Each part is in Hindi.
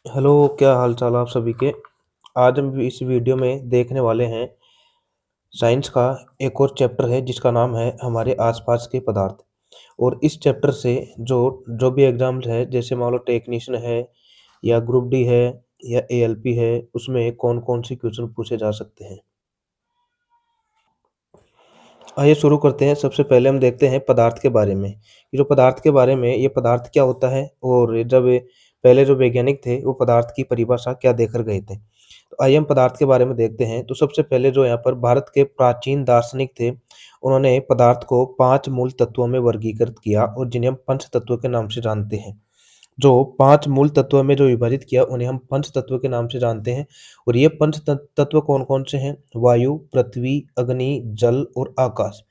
हेलो, क्या हाल चाल आप सभी के। आज हम इस वीडियो में देखने वाले हैं साइंस का एक और चैप्टर है जिसका नाम है हमारे आसपास के पदार्थ। और इस चैप्टर से जो जो भी एग्जाम्स है, जैसे मान लो टेक्नीशियन है या ग्रुप डी है या एएलपी है, उसमें कौन कौन से क्वेश्चन पूछे जा सकते हैं। आइए शुरू करते हैं। सबसे पहले हम देखते हैं पदार्थ के बारे में। ये जो पदार्थ के बारे में, ये पदार्थ क्या होता है और जब पहले जो वैज्ञानिक थे वो पदार्थ की परिभाषा क्या देकर गए थे। तो आइए हम पदार्थ के बारे में देखते हैं। तो सबसे पहले जो यहाँ पर भारत के प्राचीन दार्शनिक थे, उन्होंने पदार्थ को 5 मूल तत्वों में वर्गीकृत किया और जिन्हें हम पंच तत्वों के नाम से जानते हैं। जो 5 मूल तत्वों में जो विभाजित किया उन्हें हम पंच तत्व के नाम से जानते हैं। और ये पंच तत्व कौन-कौन से हैं? वायु, पृथ्वी, अग्नि, जल और आकाश।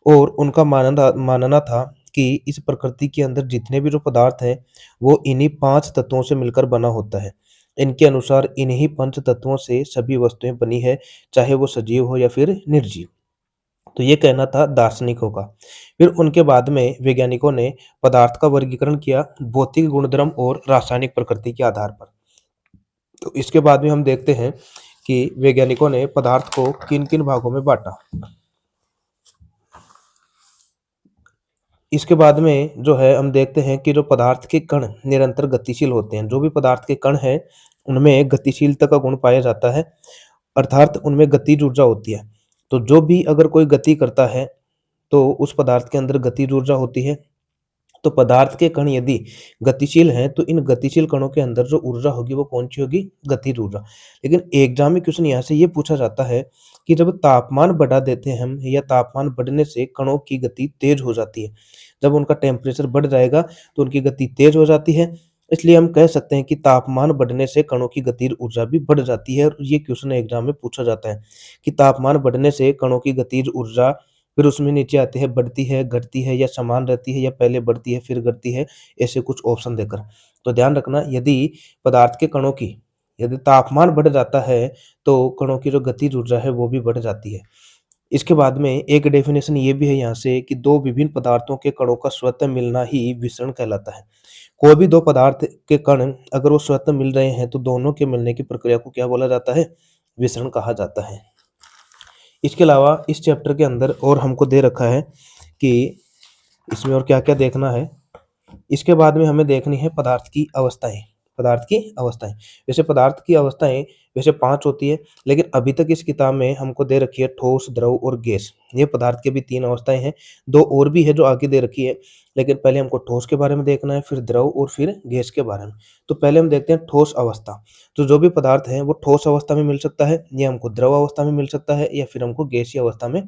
और उनका मानना मानना था कि इस प्रकृति के अंदर जितने भी जो पदार्थ हैं, वो इन्हीं 5 तत्वों से मिलकर बना होता है। इनके अनुसार इन्हीं पंच तत्वों से सभी वस्तुएँ बनी है, चाहे वो सजीव हो या फिर निर्जीव। तो ये कहना था दार्शनिकों का। फिर उनके बाद में वैज्ञानिकों ने पदार्थ का वर्गीकरण किया भौतिक गुणधर्म और रासायनिक प्रकृति के आधार पर। तो इसके बाद में हम देखते हैं कि वैज्ञानिकों ने पदार्थ को किन-किन भागों में बाँटा। इसके बाद में जो है हम देखते हैं कि जो पदार्थ के कण निरंतर गतिशील होते हैं। जो भी पदार्थ के कण हैं, उनमें गतिशीलता का गुण पाया जाता है, अर्थात उनमें गतिज ऊर्जा होती है। तो जो भी अगर कोई गति करता है, तो उस पदार्थ के अंदर गतिज ऊर्जा होती है। तो पदार्थ के कण यदि गतिशील हैं, तो इन गतिशील कणों के अंदर जो ऊर्जा होगी वो कौन-सी होगी? गतिज ऊर्जा। लेकिन एग्ज़ाम में क्वेश्चन यहाँ से ये पूछा जाता है कि जब तापमान बढ़ा देते हैं हम या तापमान बढ़ने से कणों की गति तेज़ हो जाती है। जब उनका टेम्परेचर बढ़ जाएगा तो उनकी गति तेज़ हो जाती है। इसलिए हम कह सकते हैं कि तापमान बढ़ने से कणों की गतिज ऊर्जा भी बढ़ जाती है। और ये क्वेश्चन एग्ज़ाम में पूछा जाता है कि तापमान बढ़ने से कणों की गतिज ऊर्जा, फिर उसमें नीचे आते हैं बढ़ती है, घटती है या समान रहती है या पहले बढ़ती है फिर घटती है, ऐसे कुछ ऑप्शन देकर। तो ध्यान रखना, यदि पदार्थ के कणों की यदि तापमान बढ़ जाता है, तो कणों की जो गतिज ऊर्जा है वो भी बढ़ जाती है। इसके बाद में एक डेफिनेशन ये भी है यहाँ से कि 2 विभिन्न पदार्थों के कणों का स्वतः मिलना ही विसरण कहलाता है। कोई भी 2 पदार्थ के कण अगर वो स्वतः मिल रहे हैं, तो दोनों के मिलने की प्रक्रिया को क्या बोला जाता है? विसरण कहा जाता है। इसके अलावा इस चैप्टर के अंदर और हमको दे रखा है कि इसमें और क्या-क्या देखना है। इसके बाद में हमें देखनी है पदार्थ की अवस्थाएँ। पदार्थ की अवस्थाएँ। वैसे पदार्थ की अवस्थाएँ वैसे 5 होती है, लेकिन अभी तक इस किताब में हमको दे रखी है ठोस, द्रव और गैस। ये पदार्थ की भी 3 अवस्थाएँ हैं। 2 और भी है जो आगे दे रखी है, लेकिन पहले हमको ठोस के बारे में देखना है, फिर द्रव और फिर गैस के बारे में। तो पहले हम देखते हैं ठोस अवस्था। तो जो भी पदार्थ है वो ठोस अवस्था में मिल सकता है, या हमको द्रव अवस्था में मिल सकता है, या फिर हमको गैसीय अवस्था में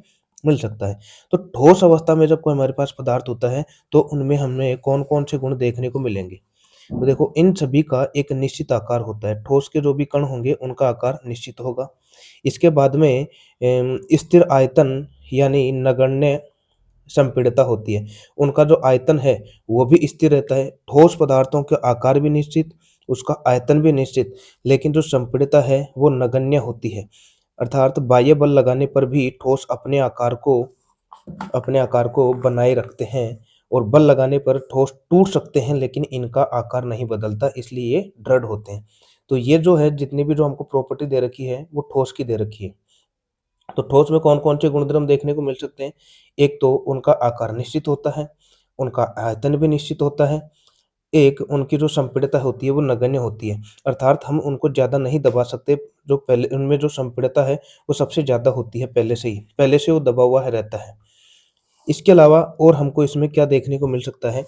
मिल सकता है। तो ठोस अवस्था में जब कोई हमारे पास पदार्थ होता है, तो उनमें हमें कौन-कौन से गुण देखने को मिलेंगे? तो देखो, इन सभी का एक निश्चित आकार होता है। ठोस के जो भी कण होंगे उनका आकार निश्चित होगा। इसके बाद में स्थिर आयतन यानी नगण्य संपीड़ितता होती है। उनका जो आयतन है वो भी स्थिर रहता है। ठोस पदार्थों का आकार भी निश्चित, उसका आयतन भी निश्चित, लेकिन जो संपीड़ितता है वो नगण्य होती है। अर्थात बाह्य बल लगाने पर भी ठोस अपने आकार को बनाए रखते हैं, और बल लगाने पर ठोस टूट सकते हैं, लेकिन इनका आकार नहीं बदलता, इसलिए ये दृढ़ होते हैं। तो ये जो है जितनी भी जो हमको प्रॉपर्टी दे रखी है वो ठोस की दे रखी है। तो ठोस में कौन-कौन से गुणधर्म देखने को मिल सकते हैं? एक तो उनका आकार निश्चित होता है, उनका आयतन भी निश्चित होता है, एक उनकी जो संपीड़ितता होती है वो नगण्य होती है। अर्थात हम उनको ज़्यादा नहीं दबा सकते, जो पहले उनमें जो संपीड़ितता है वो सबसे ज़्यादा होती है पहले से वो दबा हुआ है रहता है। इसके अलावा और हमको इसमें क्या देखने को मिल सकता है?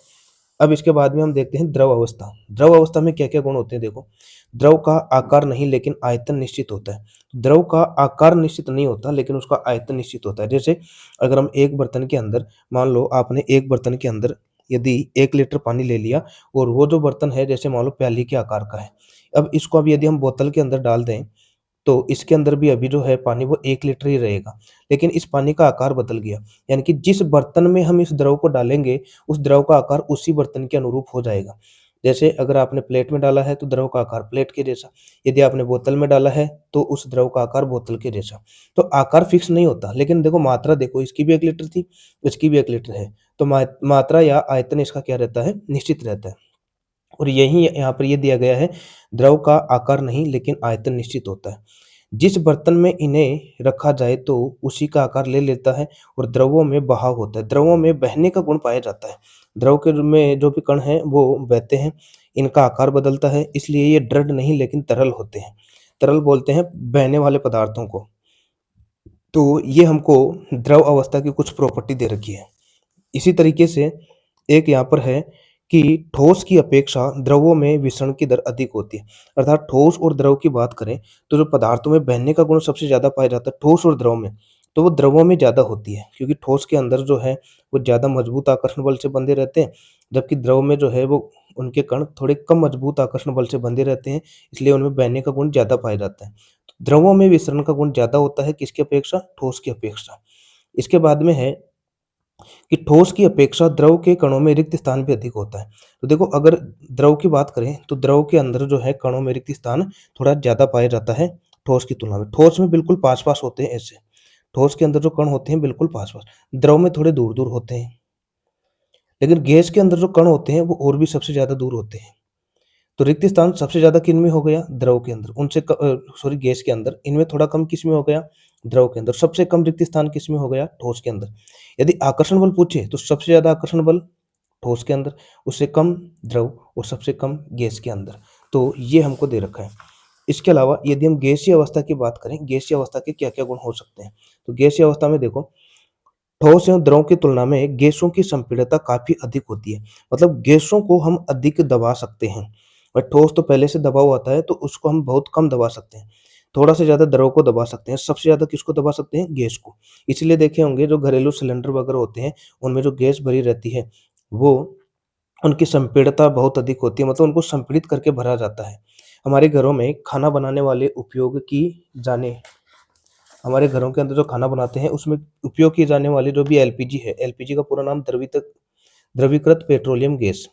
अब इसके बाद में हम देखते हैं द्रव अवस्था। द्रव अवस्था में क्या-क्या गुण होते हैं देखो। द्रव का आकार नहीं लेकिन आयतन निश्चित होता है। द्रव का आकार निश्चित नहीं होता, लेकिन उसका आयतन निश्चित होता है। जैसे अगर हम एक बर्तन के अंदर, मान लो आपने एक बर्तन के अंदर यदि 1 लीटर पानी ले लिया, और वो जो बर्तन है जैसे मान लो प्याली के आकार का है। अब इसको अब यदि हम बोतल के अंदर डाल दें, तो इसके अंदर भी अभी जो है पानी वो 1 लीटर ही रहेगा। लेकिन इस पानी का आकार बदल गया। यानी कि जिस बर्तन में हम इस द्रव को डालेंगे, उस द्रव का आकार उसी बर्तन के अनुरूप हो जाएगा। जैसे अगर आपने प्लेट में डाला है तो द्रव का आकार प्लेट के जैसा, यदि आपने बोतल में डाला है तो उस द्रव का आकार बोतल के जैसा। तो आकार फिक्स नहीं होता, लेकिन देखो मात्रा देखो, इसकी भी 1 लीटर थी, इसकी भी 1 लीटर है। तो मात्रा या आयतन इसका क्या रहता है? निश्चित रहता है। और यही यहाँ पर ये दिया गया है, द्रव का आकार नहीं लेकिन आयतन निश्चित होता है। जिस बर्तन में इन्हें रखा जाए तो उसी का आकार ले लेता है और द्रवों में बहाव होता है। द्रवों में बहने का गुण पाया जाता है। द्रव के में जो भी कण हैं वो बहते हैं, इनका आकार बदलता है, इसलिए ये दृढ़ नहीं लेकिन तरल होते हैं। तरल बोलते हैं बहने वाले पदार्थों को। तो ये हमको द्रव अवस्था की कुछ प्रॉपर्टी दे रखी है। इसी तरीके से एक यहाँ पर है कि ठोस की अपेक्षा द्रवों में विसरण की दर अधिक होती है। अर्थात ठोस और द्रव की बात करें तो जो पदार्थों में बहने का गुण सबसे ज़्यादा पाया जाता है ठोस और द्रव में, तो वो द्रवों में ज़्यादा होती है क्योंकि ठोस के अंदर जो है वो ज़्यादा मजबूत आकर्षण बल से बंधे रहते हैं, जबकि द्रव में जो है वो उनके कण थोड़े कम मजबूत आकर्षण बल से बंधे रहते हैं, इसलिए उनमें बहने का गुण ज़्यादा पाया जाता है। तो द्रवों में विसरण का गुण ज़्यादा होता है किसकी अपेक्षा? ठोस की अपेक्षा। इसके बाद में है कि ठोस की अपेक्षा द्रव के कणों में रिक्त स्थान भी अधिक होता है। तो देखो अगर द्रव की बात करें तो द्रव के अंदर जो है कणों में रिक्त स्थान थोड़ा ज़्यादा पाया जाता है ठोस की तुलना में। ठोस में बिल्कुल पास-पास होते हैं ऐसे। ठोस के अंदर जो कण होते हैं बिल्कुल पास-पास। द्रव में थोड़े दूर-दूर होते हैं। लेकिन गैस के अंदर जो कण होते हैं वो और भी सबसे ज़्यादा दूर होते हैं। तो रिक्त स्थान सबसे ज़्यादा किनमें हो गया? द्रव के अंदर। सॉरी गैस के अंदर। इनमें थोड़ा कम किसमें हो गया? द्रव के अंदर। सबसे कम रिक्त स्थान किसमें हो गया? ठोस के अंदर। यदि आकर्षण बल पूछे तो सबसे ज़्यादा आकर्षण बल ठोस के अंदर, उससे कम द्रव और सबसे कम गैस के अंदर। तो ये हमको दे रखा है। इसके अलावा यदि हम गैसीय अवस्था की बात करें, गैसीय अवस्था के क्या-क्या गुण हो सकते हैं? तो गैसीय अवस्था में देखो, ठोस एवं द्रव की तुलना में गैसों की संपीड़ितता काफ़ी अधिक होती है। मतलब गैसों को हम अधिक दबा सकते हैं और ठोस तो पहले से दबा हुआ आता है, तो उसको हम बहुत कम दबा सकते हैं। थोड़ा से ज़्यादा द्रव को दबा सकते हैं, सबसे ज़्यादा किसको दबा सकते हैं? गैस को। इसलिए देखे होंगे जो घरेलू सिलेंडर वगैरह होते हैं, उनमें जो गैस भरी रहती है, वो उनकी संपीड़ितता बहुत अधिक होती है, मतलब उनको संपीड़ित करके भरा जाता है। हमारे घरों में खाना बनाने वाले उपयोग की जाने हमारे घरों के अंदर जो खाना बनाते हैं, उसमें उपयोग की जाने वाली जो भी एलपीजी है, एलपीजी का पूरा नाम द्रवीकृत पेट्रोलियम गैस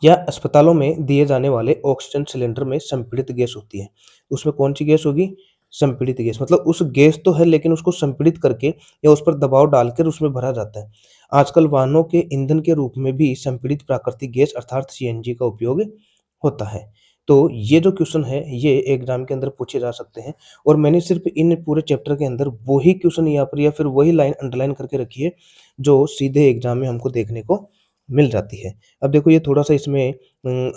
या अस्पतालों में दिए जाने वाले ऑक्सीजन सिलेंडर में संपीड़ित गैस होती है। उसमें कौन-सी गैस होगी? संपीड़ित गैस। मतलब उस गैस तो है लेकिन उसको संपीड़ित करके या उस पर दबाव डालकर उसमें भरा जाता है। आजकल वाहनों के ईंधन के रूप में भी संपीड़ित प्राकृतिक गैस अर्थात सीएनजी का उपयोग होता है। तो ये जो क्वेश्चन है, ये एग्ज़ाम के अंदर पूछे जा सकते हैं और मैंने सिर्फ़ इन पूरे चैप्टर के अंदर वही क्वेश्चन यहाँ पर या फिर वही लाइन अंडरलाइन करके रखी है, जो सीधे एग्ज़ाम में हमको देखने को मिल जाती है। अब देखो ये थोड़ा-सा इसमें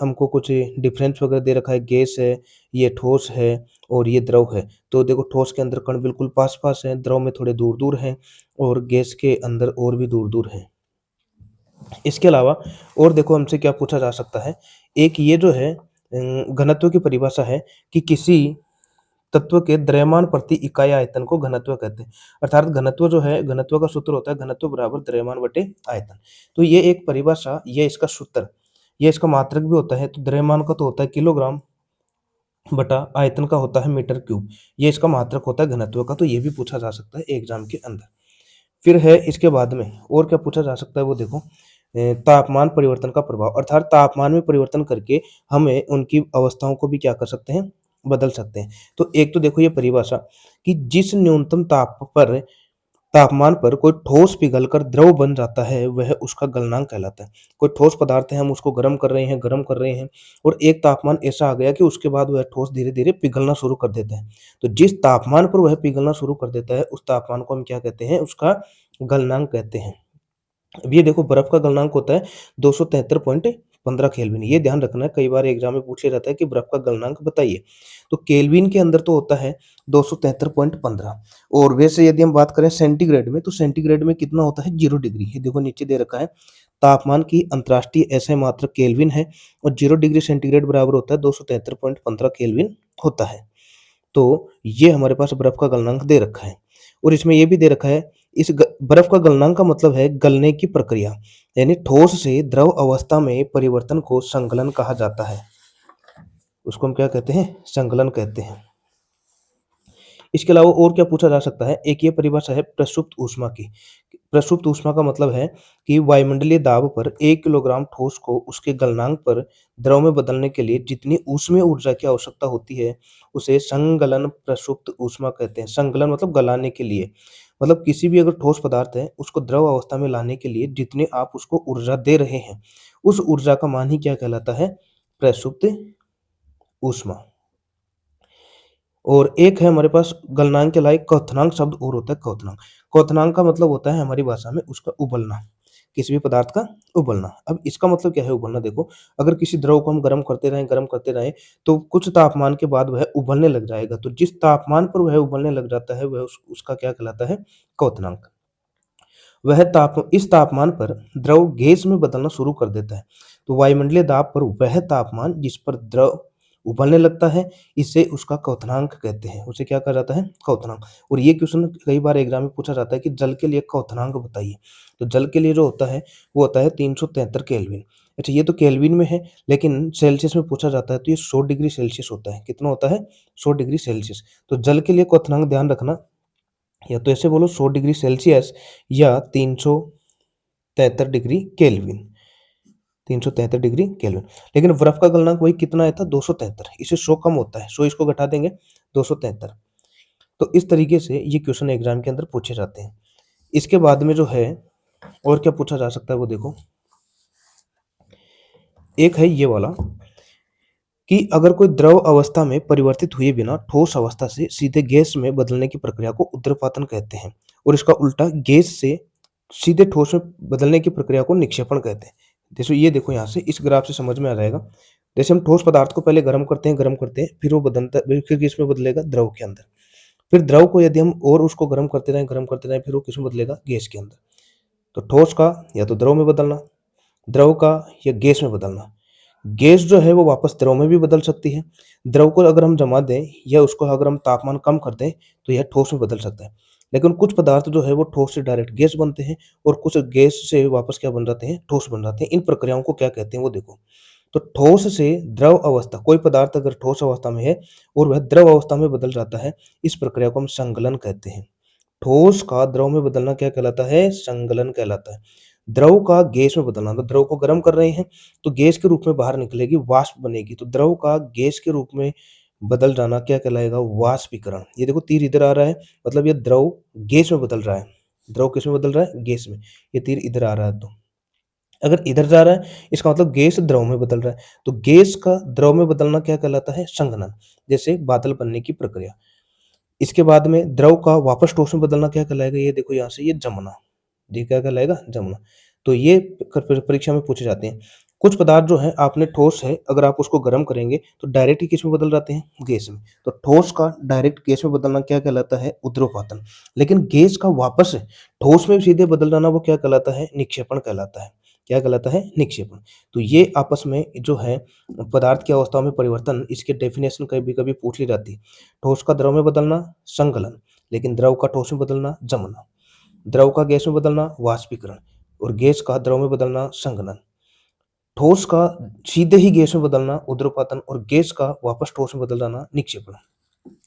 हमको कुछ डिफरेंस वगैरह दे रखा है, गैस है, ये ठोस है और ये द्रव है। तो देखो ठोस के अंदर कण बिल्कुल पास-पास हैं, द्रव में थोड़े दूर-दूर हैं और गैस के अंदर और भी दूर-दूर हैं। इसके अलावा और देखो हमसे क्या पूछा जा सकता है, एक ये जो है घनत्व की परिभाषा है कि किसी तत्व के द्रव्यमान प्रति इकाई आयतन को घनत्व कहते हैं। अर्थात घनत्व जो है, घनत्व का सूत्र होता है घनत्व बराबर द्रव्यमान बटे आयतन। तो ये एक परिभाषा, ये इसका सूत्र, ये इसका मात्रक भी होता है। तो द्रव्यमान का तो होता है किलोग्राम बटा आयतन का होता है मीटर क्यूब। ये इसका मात्रक होता है घनत्व का, तो ये भी पूछा जा सकता है एग्जाम के अंदर। फिर है इसके बाद में और क्या पूछा जा सकता है वो देखो, तापमान परिवर्तन का प्रभाव, अर्थात तापमान में परिवर्तन करके हमें उनकी अवस्थाओं को भी क्या कर सकते हैं, बदल सकते हैं। तो एक तो देखो ये परिभाषा कि जिस न्यूनतम तापमान पर कोई ठोस पिघलकर द्रव बन जाता है, वह उसका गलनांक कहलाता है। कोई ठोस पदार्थ है, हम उसको गर्म कर रहे हैं और एक तापमान ऐसा आ गया कि उसके बाद वह ठोस धीरे-धीरे पिघलना शुरू कर देता है। तो जिस तापमान पर वह पिघलना शुरू कर देता है, उस तापमान को हम क्या कहते हैं, उसका गलनांक कहते हैं। अब ये देखो बर्फ का गलनांक होता है 273.15 केल्विन। ये ध्यान रखना है, कई बार एग्जाम में पूछा जाता है कि बर्फ का गलनांक बताइए। तो केल्विन के अंदर तो होता है 273.15 और वैसे यदि हम बात करें सेंटीग्रेड में, तो सेंटीग्रेड में कितना होता है 0 डिग्री। ये देखो नीचे दे रखा है, तापमान की अंतर्राष्ट्रीय एसआई मात्रक केल्विन है और 0 डिग्री सेंटीग्रेड बराबर होता है 273.15 केल्विन होता है। तो ये हमारे पास बर्फ का गलनांक दे रखा है और इसमें ये भी दे रखा है, बर्फ का गलनांक का मतलब है गलने की प्रक्रिया, यानी ठोस से द्रव अवस्था में परिवर्तन को संगलन कहा जाता है। उसको हम क्या कहते हैं, संगलन कहते हैं। इसके अलावा और क्या पूछा जा सकता है, एक ये परिभाषा है प्रसुप्त ऊष्मा की। प्रसुप्त ऊष्मा का मतलब है कि वायुमंडलीय दाब पर 1 किलोग्राम ठोस को उसके गलनांक पर द्रव में बदलने के लिए जितनी ऊष्मीय ऊर्जा की आवश्यकता होती है, उसे संगलन प्रसुप्त ऊष्मा कहते हैं। संगलन मतलब गलाने के लिए, मतलब किसी भी अगर ठोस पदार्थ है, उसको द्रव अवस्था में लाने के लिए जितने आप उसको ऊर्जा दे रहे हैं, उस ऊर्जा का मान ही क्या कहलाता है? प्रसुप्त ऊष्मा। और एक है हमारे पास गलनांक के अलावा एक क्वथनांक शब्द और होता है क्वथनांक। क्वथनांक का मतलब होता है हमारी भाषा में उसका उबलना, किसी भी पदार्थ का उबलना। अब इसका मतलब क्या है उबलना? देखो, अगर किसी द्रव को हम गर्म करते रहें, तो कुछ तापमान के बाद वह उबलने लग जाएगा। तो जिस तापमान पर वह उबलने लग जाता है, वह उसका क्या कहलाता है? क्वथनांक। वह इस तापमान पर द्रव गैस में बदलना शुरू कर देता है। तो वायुमंडलीय दाब पर वह तापमान जिस पर द्रव उबलने लगता है, इसे उसका क्वथनांक कहते हैं। उसे क्या कहा जाता है? क्वथनांक। और ये क्वेश्चन कई बार एग्जाम में पूछा जाता है कि जल के लिए क्वथनांक बताइए। तो जल के लिए जो होता है, वो होता है 373 केल्विन। अच्छा, ये तो केल्विन में है, लेकिन सेल्सियस में पूछा जाता है तो ये 100 डिग्री सेल्सियस होता है। कितना होता है? 100 डिग्री सेल्सियस। तो जल के लिए क्वथनांक ध्यान रखना, या तो ऐसे बोलो 100 डिग्री सेल्सियस या 373 डिग्री केल्विन। 373 degree kelvin. लेकिन बर्फ का गलनांक वही कितना आया था? 273। इससे 100 कम होता है, 100 इसको घटा देंगे, 273। तो इस तरीके से ये क्वेश्चन एग्जाम के अंदर पूछे जाते हैं। इसके बाद में जो है और क्या पूछा जा सकता है वो देखो, एक है ये वाला कि अगर कोई द्रव अवस्था में परिवर्तित हुए बिना ठोस अवस्था से सीधे गैस में बदलने की प्रक्रिया को ऊर्ध्वपातन कहते हैं, और इसका उल्टा गैस से सीधे ठोस में बदलने की प्रक्रिया को निक्षेपण कहते हैं। जैसे ये देखो, यहाँ से इस ग्राफ से समझ में आ जाएगा। जैसे हम ठोस पदार्थ को पहले गर्म करते हैं, फिर वो बदलता, फिर किस में बदलेगा? द्रव के अंदर। फिर द्रव को यदि हम और उसको गर्म करते रहें, फिर वो किस में बदलेगा? गैस के अंदर। तो ठोस का या तो द्रव में बदलना, द्रव का या गैस में बदलना। गैस जो है वो वापस द्रव में भी बदल सकती है। द्रव को अगर हम जमा दें या उसको अगर हम तापमान कम कर दें, तो यह ठोस में बदल सकता है। लेकिन कुछ पदार्थ जो है वो ठोस से डायरेक्ट गैस बनते हैं, और कुछ गैस से वापस क्या बन जाते हैं? ठोस बन जाते हैं। इन प्रक्रियाओं को क्या कहते हैं वो देखो। तो ठोस से द्रव अवस्था, कोई पदार्थ अगर ठोस अवस्था में है और वह द्रव अवस्था में बदल जाता है, इस प्रक्रिया को हम संगलन कहते हैं। ठोस का द्रव में बदलना क्या कहलाता है? संगलन कहलाता है। द्रव का गैस में बदलना, तो द्रव को गर्म कर रहे हैं तो गैस के रूप में बाहर निकलेगी, वाष्प बनेगी। तो द्रव का गैस के रूप में बदल जाना क्या कहलाएगा? वाष्पीकरण। ये देखो तीर इधर आ रहा है, मतलब ये द्रव गैस में बदल रहा है। द्रव किस में बदल रहा है? गैस में। ये तीर इधर आ रहा है, तो अगर इधर जा रहा है, इसका मतलब गैस द्रव में बदल रहा है। तो गैस का द्रव में बदलना क्या कहलाता है? संघनन। जैसे बादल बनने की प्रक्रिया। इसके बाद में द्रव का वापस ठोस में बदलना क्या कहलाएगा? ये देखो यहाँ से, ये जमना। ये क्या कहलाएगा? जमना। तो ये परीक्षा में पूछे जाते हैं। कुछ पदार्थ जो है आपने ठोस है, अगर आप उसको गर्म करेंगे तो डायरेक्ट ही किस में बदल जाते हैं? गैस में। तो ठोस का डायरेक्ट गैस में बदलना क्या कहलाता है? ऊर्ध्वपातन। लेकिन गैस का वापस ठोस में सीधे बदल जाना वो क्या कहलाता है? निक्षेपण कहलाता है। क्या कहलाता है? निक्षेपण। तो ये आपस में जो है पदार्थ की अवस्थाओं में परिवर्तन, इसके डेफिनेशन कभी कभी पूछ ली जाती है। ठोस का द्रव में बदलना संकलन, लेकिन द्रव का ठोस में बदलना जमना, द्रव का गैस में बदलना वाष्पीकरण, और गैस का द्रव में बदलना संघनन। ठोस का सीधे ही गैस में बदलना ऊर्ध्वपातन, और गैस का वापस ठोस में बदल जाना निक्षेपण।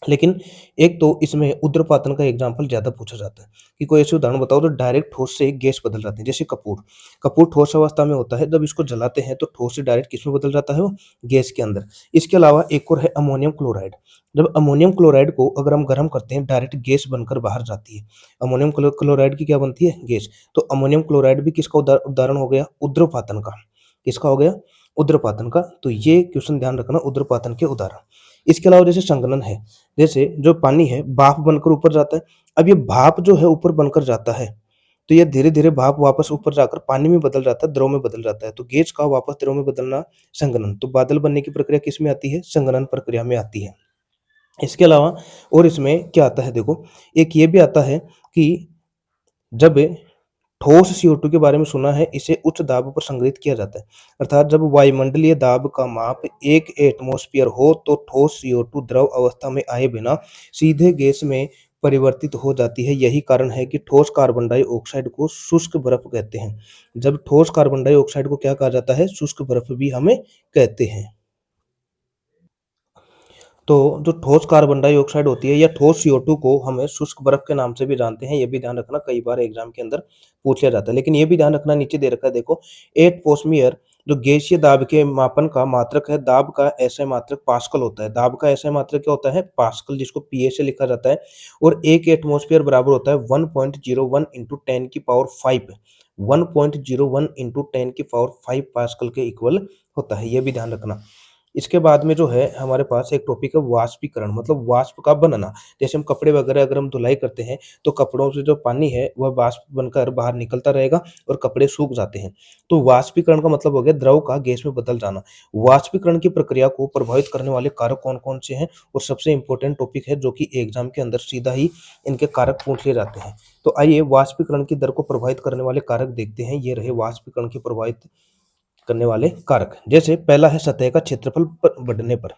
लेकिन एक तो इसमें ऊर्ध्वपातन का एग्जाम्पल ज्यादा पूछा जाता है कि कोई ऐसे उदाहरण बताओ तो डायरेक्ट ठोस से गैस बदल जाते हैं। जैसे कपूर, कपूर ठोस अवस्था में होता है, जब इसको जलाते हैं तो ठोस से डायरेक्ट किस में बदल जाता है? वो गैस के अंदर। इसके अलावा एक और है अमोनियम क्लोराइड। जब अमोनियम क्लोराइड को अगर हम गर्म करते हैं, डायरेक्ट गैस बनकर बाहर जाती है। अमोनियम क्लोराइड की क्या बनती है? गैस। तो अमोनियम क्लोराइड भी किसका उदाहरण हो गया? ऊर्ध्वपातन का। किसका हो गया? ऊर्ध्वपातन का। तो ये क्वेश्चन ध्यान रखना, ऊर्ध्वपातन के उदाहरण। इसके अलावा जैसे संघनन है, जैसे जो पानी है भाप बनकर ऊपर जाता है। अब ये भाप जो है ऊपर बनकर जाता है, तो ये धीरे-धीरे भाप वापस ऊपर जाकर पानी में बदल जाता है, द्रव में बदल जाता है। तो गैस का वापस द्रव में बदलना संघनन। तो बादल बनने की प्रक्रिया किस में आती है? संघनन प्रक्रिया में आती है। इसके अलावा और इसमें क्या आता है देखो, एक ये भी आता है कि जब ठोस CO2 के बारे में सुना है, इसे उच्च दाब पर संग्रहित किया जाता है। अर्थात जब वायुमंडलीय दाब का माप 1 एटमॉस्फेयर हो तो ठोस CO2 द्रव अवस्था में आए बिना सीधे गैस में परिवर्तित हो जाती है। यही कारण है कि ठोस कार्बन डाइऑक्साइड को शुष्क बर्फ कहते हैं। जब ठोस कार्बन डाइऑक्साइड को क्या कहा जाता है? शुष्क बर्फ भी हमें कहते हैं। तो जो ठोस कार्बन डाइऑक्साइड होती है या ठोस CO2 को हमें शुष्क बर्फ के नाम से भी जानते हैं। ये भी ध्यान रखना, कई बार एग्जाम के अंदर पूछ लिया जाता है। लेकिन ये भी ध्यान रखना, नीचे दे रखा है देखो, एटमॉस्फियर जो गैसीय दाब के मापन का मात्रक है, दाब का एसआई मात्रक पास्कल होता है। दाब का एसआई मात्रक क्या होता है? पास्कल, जिसको पीए से लिखा जाता है। और 1 एटमॉस्फेयर बराबर होता है 1.01 इंटू 10 की पावर 5। 1.01 इंटू 10 की पावर 5 पास्कल के इक्वल होता है, ये भी ध्यान रखना। इसके बाद में जो है हमारे पास एक टॉपिक है वाष्पीकरण, मतलब वाष्प का बनना। जैसे हम कपड़े वगैरह अगर हम धुलाई करते हैं, तो कपड़ों से जो पानी है वह वाष्प बनकर बाहर निकलता रहेगा और कपड़े सूख जाते हैं। तो वाष्पीकरण का मतलब हो गया द्रव का गैस में बदल जाना। वाष्पीकरण की प्रक्रिया को प्रभावित करने वाले कारक कौन-कौन से हैं? और सबसे इम्पोर्टेंट टॉपिक है जो कि एग्जाम के अंदर सीधा ही इनके कारक पूछ लिए जाते हैं। तो आइए वाष्पीकरण की दर को प्रभावित करने वाले कारक देखते हैं। ये रहे वाष्पीकरण की प्रभावित करने वाले कारक। जैसे पहला है सतह का क्षेत्रफल बढ़ने पर।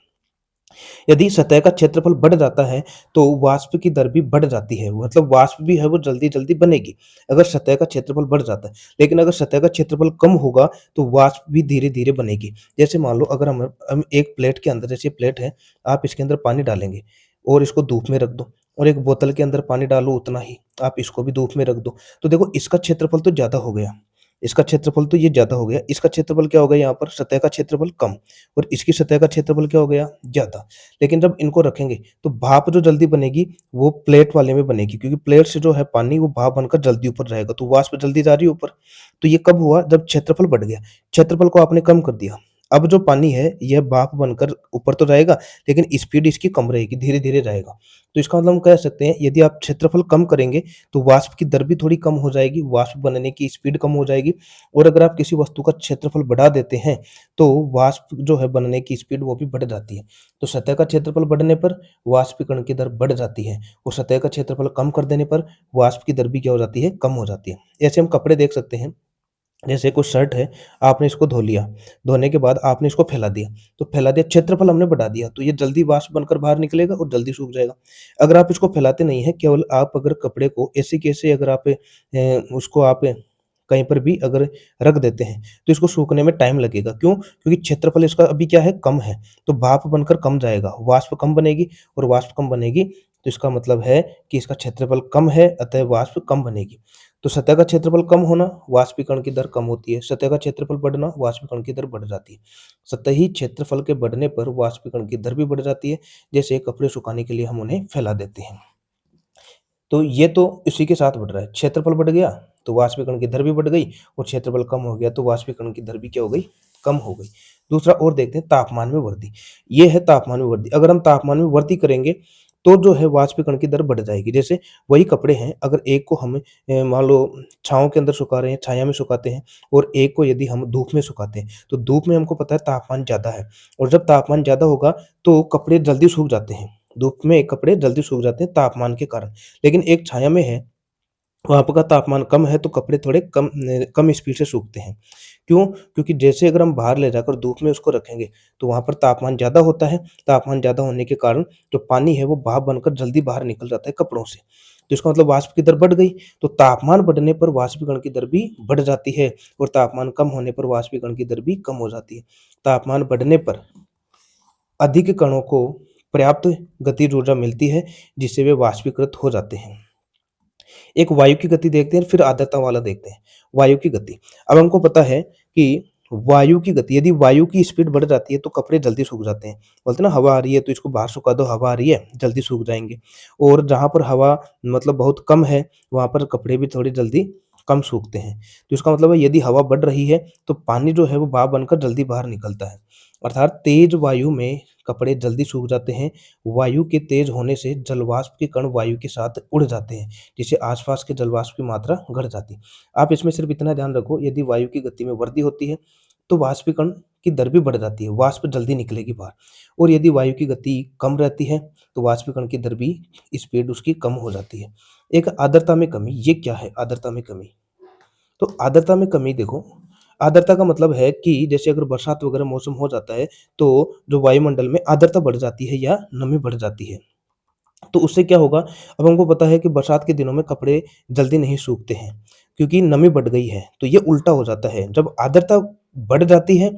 यदि सतह का क्षेत्रफल बढ़ जाता है, तो वाष्प की दर भी बढ़ जाती है, मतलब वाष्प भी है वो जल्दी-जल्दी बनेगी, अगर सतह का क्षेत्रफल बढ़ जाता है। लेकिन अगर सतह का क्षेत्रफल कम होगा, तो वाष्प भी धीरे-धीरे बनेगी। जैसे मान लो अगर हम एक प्लेट के अंदर, जैसे प्लेट है, आप इसके अंदर पानी डालेंगे और इसको धूप में रख दो, और एक बोतल के अंदर पानी डालो उतना ही, आप इसको भी धूप में रख दो। तो देखो इसका क्षेत्रफल तो ज़्यादा हो गया, इसका क्षेत्रफल तो ये ज़्यादा हो गया, इसका क्षेत्रफल क्या हो गया यहाँ पर, सतह का क्षेत्रफल कम, और इसकी सतह का क्षेत्रफल क्या हो गया, ज़्यादा। लेकिन जब इनको रखेंगे तो भाप जो जल्दी बनेगी वो प्लेट वाले में बनेगी, क्योंकि प्लेट से जो है पानी वो भाप बनकर जल्दी ऊपर जाएगा, तो वाष्प जल्दी जा रही है ऊपर। तो ये कब हुआ, जब क्षेत्रफल बढ़ गया, क्षेत्रफल को आपने कम कर दिया। अब जो पानी है यह भाप बनकर ऊपर तो जाएगा, लेकिन स्पीड इसकी कम रहेगी, धीरे धीरे जाएगा। तो इसका मतलब हम कह सकते हैं यदि आप क्षेत्रफल कम करेंगे तो वाष्प की दर भी थोड़ी कम हो जाएगी, वाष्प बनने की स्पीड कम हो जाएगी। और अगर आप किसी वस्तु का क्षेत्रफल बढ़ा देते हैं तो वाष्प जो है बनने की स्पीड वो भी बढ़ जाती है। तो सतह का क्षेत्रफल बढ़ने पर वाष्पीकरण की दर बढ़ जाती है, और सतह का क्षेत्रफल कम कर देने पर वाष्प की दर भी क्या हो जाती है, कम हो जाती है। ऐसे हम कपड़े देख सकते हैं, जैसे कोई शर्ट है, आपने इसको धो लिया, धोने के बाद आपने इसको फैला दिया, तो फैला दिया, क्षेत्रफल हमने बढ़ा दिया, तो ये जल्दी वाष्प बनकर बाहर निकलेगा और जल्दी सूख जाएगा। अगर आप इसको फैलाते नहीं हैं, केवल आप अगर कपड़े को ऐसे के ऐसे अगर आप उसको आप कहीं पर भी अगर रख देते हैं, तो इसको सूखने में टाइम लगेगा। क्यों? क्योंकि क्षेत्रफल इसका अभी क्या है, कम है, तो भाप बनकर कम जाएगा, वाष्प कम बनेगी, और वाष्प कम बनेगी तो इसका मतलब है कि इसका क्षेत्रफल कम है, अतः वाष्प कम बनेगी। तो सतह का क्षेत्रफल कम होना, वाष्पीकरण की दर कम होती है, सतह का क्षेत्रफल बढ़ना, वाष्पीकरण की दर बढ़ जाती है। सतही क्षेत्रफल के बढ़ने पर वाष्पीकरण की दर भी बढ़ जाती है, जैसे कपड़े सुखाने के लिए हम उन्हें फैला देते हैं। तो ये तो इसी के साथ बढ़ रहा है, क्षेत्रफल बढ़ गया तो वाष्पीकरण की दर भी बढ़ गई, और क्षेत्रफल कम हो गया तो वाष्पीकरण की दर भी क्या हो गई, कम हो गई। दूसरा और देखते हैं तापमान में वृद्धि। ये है तापमान में वृद्धि, अगर हम तापमान में वृद्धि करेंगे तो जो है वाष्पीकरण की दर बढ़ जाएगी। जैसे वही कपड़े हैं, अगर एक को हम मान लो छाँव के अंदर सुखा रहे हैं, छाया में सुखाते हैं, और एक को यदि हम धूप में सुखाते हैं, तो धूप में हमको पता है तापमान ज़्यादा है, और जब तापमान ज़्यादा होगा तो कपड़े जल्दी सूख जाते हैं। धूप में कपड़े जल्दी सूख जाते हैं तापमान के कारण। लेकिन एक छाया में है, वहाँ का तापमान कम है, तो कपड़े थोड़े कम स्पीड से सूखते हैं। क्यों? क्योंकि जैसे अगर हम बाहर ले जाकर धूप में उसको रखेंगे, तो वहाँ पर तापमान ज़्यादा होता है, तापमान ज़्यादा होने के कारण जो पानी है वो भाप बनकर जल्दी बाहर निकल जाता है कपड़ों से। तो इसका मतलब वाष्प की दर बढ़ गई, तो तापमान बढ़ने पर वाष्पीकरण की दर भी बढ़ जाती है, और तापमान कम होने पर वाष्पीकरण की दर भी कम हो जाती है। तापमान बढ़ने पर अधिक कणों को पर्याप्त गतिज ऊर्जा मिलती है, जिससे वे वाष्पीकृत हो जाते हैं। एक वायु की गति देखते हैं, फिर आर्द्रता वाला देखते हैं। वायु की गति, अब हमको पता है कि वायु की गति, यदि वायु की स्पीड बढ़ जाती है तो कपड़े जल्दी सूख जाते हैं। बोलते हैं ना, हवा आ रही है तो इसको बाहर सुखा दो, हवा आ रही है, जल्दी सूख जाएँगे। और जहाँ पर हवा मतलब बहुत कम है, वहाँ पर कपड़े भी थोड़ी जल्दी कम सूखते हैं। तो इसका मतलब है यदि हवा बढ़ रही है तो पानी जो है वो भाप बनकर जल्दी बाहर निकलता है। अर्थात तेज वायु में कपड़े जल्दी सूख जाते हैं। वायु के तेज होने से जलवाष्प के कण वायु के साथ उड़ जाते हैं, जिससे आसपास के जलवाष्प की मात्रा घट जाती है। आप इसमें सिर्फ इतना ध्यान रखो, यदि वायु की गति में वृद्धि होती है तो वाष्पीकरण की दर भी बढ़ जाती है, वाष्प जल्दी निकलेगी बाहर। और यदि वायु की गति कम रहती है तो वाष्पीकरण की दर भी, स्पीड उसकी कम हो जाती है। एक आर्द्रता में कमी, ये क्या है आर्द्रता में कमी? तो आर्द्रता में कमी देखो, आर्द्रता का मतलब है कि जैसे अगर बरसात वगैरह मौसम हो जाता है, तो जो वायुमंडल में आर्द्रता बढ़ जाती है या नमी बढ़ जाती है। तो उससे क्या होगा, अब हमको पता है कि बरसात के दिनों में कपड़े जल्दी नहीं सूखते हैं, क्योंकि नमी बढ़ गई है, तो ये उल्टा हो जाता है। जब आर्द्रता बढ़ जाती है,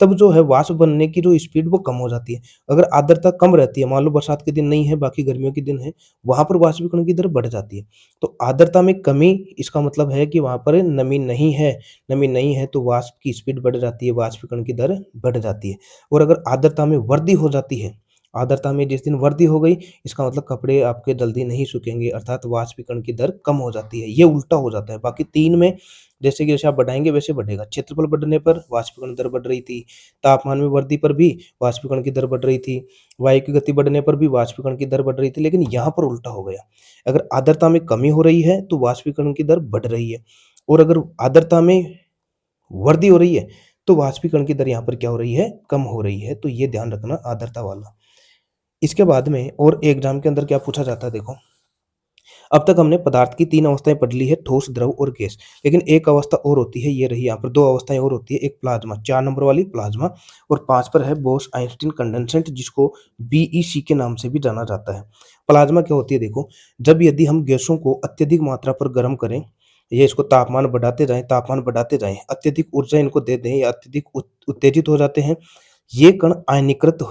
तब जो है वाष्प बनने की जो स्पीड वो कम हो जाती है। अगर आर्द्रता कम रहती है, मान लो बरसात के दिन नहीं है, बाकी गर्मियों के दिन है, वहाँ पर वाष्पीकरण की दर बढ़ जाती है। तो आर्द्रता में कमी इसका मतलब है कि वहाँ पर नमी नहीं है तो वाष्प की स्पीड बढ़ जाती है, वाष्पीकरण की दर बढ़ जाती है। और अगर आर्द्रता में वृद्धि हो जाती है, आर्द्रता में जिस दिन वृद्धि हो गई, इसका मतलब कपड़े आपके जल्दी नहीं सूखेंगे, अर्थात वाष्पीकरण की दर कम हो जाती है। ये उल्टा हो जाता है। बाकी 3 में जैसे आप बढ़ाएँगे वैसे बढ़ेगा। क्षेत्रफल बढ़ने पर वाष्पीकरण दर बढ़ रही थी, तापमान में वृद्धि पर भी वाष्पीकरण की दर बढ़ रही थी, वायु की गति बढ़ने पर भी वाष्पीकरण की दर बढ़ रही थी, लेकिन यहाँ पर उल्टा हो गया। अगर आर्द्रता में कमी हो रही है, तो वाष्पीकरण की दर बढ़ रही है और अगर आर्द्रता में वृद्धि हो रही है, तो वाष्पीकरण की दर यहाँ पर क्या हो रही है? कम हो रही है। तो ये ध्यान रखना आर्द्रता वाला। इसके बाद में और एग्ज़ाम के अंदर क्या पूछा जाता है देखो, अब तक हमने पदार्थ की 3 अवस्थाएँ पढ़ ली है, ठोस, द्रव और गैस। लेकिन एक अवस्था और होती है, ये रही यहाँ पर 2 अवस्थाएँ और होती है, एक प्लाज़्मा, 4 नंबर वाली प्लाज़्मा और 5 पर है बोस-आइंस्टीन कंडेंसेट जिसको बीईसी के नाम से भी जाना जाता है। प्लाज़्मा क्या होती है देखो, जब यदि हम गैसों को अत्यधिक मात्रा पर गर्म करें, या इसको तापमान बढ़ाते जाएँ, अत्यधिक ऊर्जा इनको दे दें या अत्यधिक उत्तेजित हो जाते हैं, ये कण आयनीकृत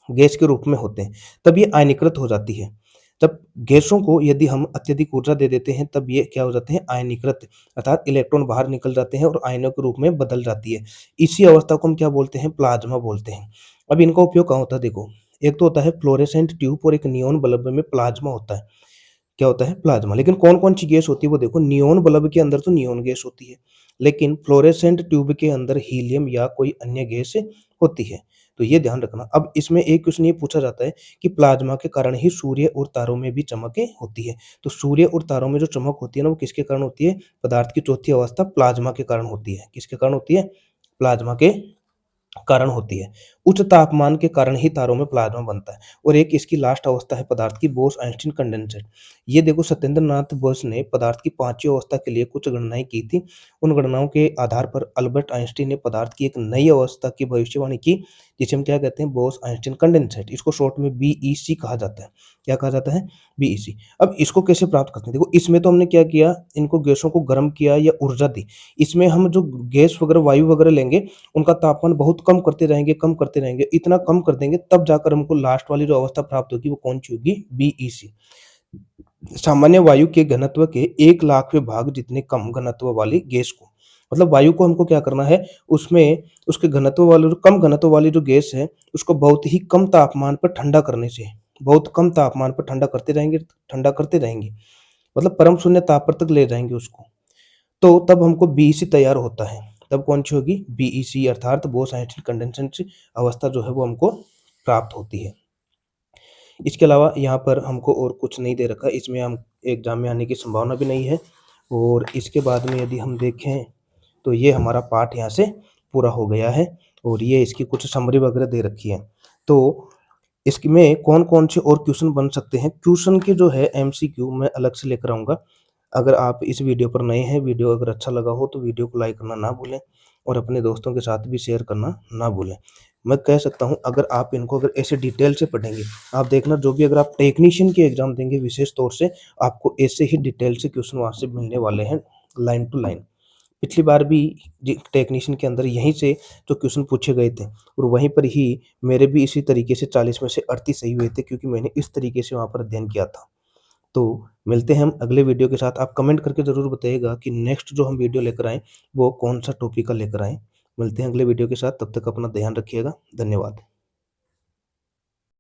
गैस के रूप में होते हैं, तब ये आयनीकृत हो जाती है। तब गैसों को यदि हम अत्यधिक ऊर्जा दे देते हैं तब ये क्या हो जाते हैं आयनीकृत अर्थात इलेक्ट्रॉन बाहर निकल जाते हैं और आयनों के रूप में बदल जाती है। इसी अवस्था को हम क्या बोलते हैं प्लाज्मा बोलते हैं। अब इनका उपयोग कहाँ होता है देखो, एक तो होता है फ्लोरेसेंट ट्यूब और एक नियॉन बल्ब में प्लाज्मा होता है। क्या होता है प्लाज्मा। लेकिन कौन-कौन सी गैस होती है वो देखो, नियॉन बल्ब के अंदर तो नियॉन गैस होती है, लेकिन फ्लोरेसेंट ट्यूब के अंदर हीलियम या कोई अन्य गैस होती है। तो ये ध्यान रखना। अब इसमें एक क्वेश्चन ये पूछा जाता है कि प्लाज्मा के कारण ही सूर्य और तारों में भी चमकें होती है। तो सूर्य और तारों में जो चमक होती है ना वो किसके कारण होती है? पदार्थ की चौथी अवस्था प्लाज्मा के कारण होती है। किसके कारण होती है? प्लाज्मा के कारण होती है। उच्च तापमान के कारण ही तारों में प्लाज्मा बनता है और एक इसकी लास्ट अवस्था है पदार्थ की बोस-आइंस्टीन कंडेंसेट। ये देखो सत्येंद्र नाथ बोस ने पदार्थ की 5वीं अवस्था के लिए कुछ गणनाएँ की थी। उन गणनाओं के आधार पर अल्बर्ट आइंस्टीन ने पदार्थ की एक नई अवस्था की भविष्यवाणी की, जिसे हम क्या कहते हैं बोस-आइंस्टीन कंडेंसेट। इसको शॉर्ट में बीईसी कहा जाता है। क्या कहा जाता है? बीईसी। अब इसको कैसे प्राप्त करते हैं? देखो इसमें तो हमने क्या किया, इनको गैसों को गर्म किया या ऊर्जा दी। इसमें हम जो गैस वगैरह, वायु वगैरह लेंगे उनका तापमान बहुत कम करते रहेंगे, इतना कम कर देंगे तब जाकर हमको लास्ट वाली जो अवस्था प्राप्त होगी वो कौन-सी होगी? बीईसी। सामान्य वायु के घनत्व के 1 लाखवें भाग जितने कम घनत्व वाली गैस को, मतलब वायु को हमको क्या करना है, उसमें उसके घनत्व वाले जो कम घनत्व वाली जो गैस है, उसको बहुत ही कम तापमान पर ठंडा करने से, बहुत कम तापमान पर ठंडा करते रहेंगे, मतलब परम शून्य ताप पर तक ले जाएँगे उसको। तो तब हमको बीईसी तैयार होता है। तब कौन-सी होगी? बीईसी अर्थात बोस-आइंस्टीन कंडेंसेट अवस्था जो है वो हमको प्राप्त होती है। इसके अलावा यहाँ पर हमको और कुछ नहीं दे रखा है, इसमें हम एग्ज़ाम में आने की संभावना भी नहीं है और इसके बाद में यदि हम देखें, तो ये हमारा पाठ यहाँ से पूरा हो गया है और ये इसकी कुछ समरी वगैरह दे रखी है। तो इसमें कौन-कौन से और क्वेश्चन बन सकते हैं, क्वेश्चन के जो है एमसीक्यू मैं अलग से लेकर आऊँगा। अगर आप इस वीडियो पर नए हैं, वीडियो अगर अच्छा लगा हो तो वीडियो को लाइक करना ना भूलें और अपने दोस्तों के साथ भी शेयर करना ना भूलें। मैं कह सकता हूँ अगर आप इनको अगर ऐसे डिटेल से पढ़ेंगे, आप देखना जो भी अगर आप टेक्नीशियन की एग्ज़ाम देंगे विशेष तौर से, आपको ऐसे ही डिटेल से क्वेश्चन वहाँ से मिलने वाले हैं, लाइन टू लाइन। पिछली बार भी जी टेक्नीशियन के अंदर यहीं से जो क्वेश्चन पूछे गए थे और वहीं पर ही मेरे भी इसी तरीके से 40 में से 38 सही हुए थे क्योंकि मैंने इस तरीके से वहाँ पर अध्ययन किया था। तो मिलते हैं हम अगले वीडियो के साथ। आप कमेंट करके ज़रूर बताइएगा कि नेक्स्ट जो हम वीडियो लेकर आएँ, वो कौन-सा टॉपिक का लेकर आएँ। मिलते हैं अगले वीडियो के साथ, तब तक अपना ध्यान रखिएगा। धन्यवाद।